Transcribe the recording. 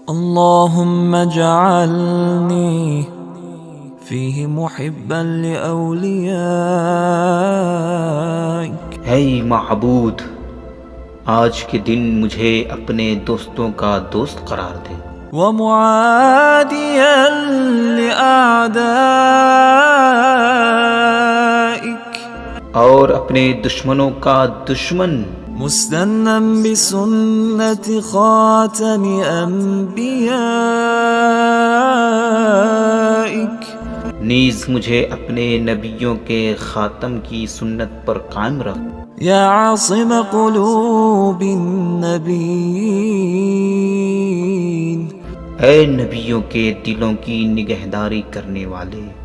اللهم اجعلني فيه محبا لأوليائك. اے معبود، آج کے دن مجھے اپنے دوستوں کا دوست قرار دے، ومعاديا لأعدائك، اور اپنے دشمنوں کا دشمن، مستنا بسنة خاتم أنبيائك، نیز مجھے اپنے نبیوں کے خاتم کی سنت پر قائم رکھ. يا عاصم قلوب النبيين، اے نبیوں کے دلوں کی نگہداری کرنے والے،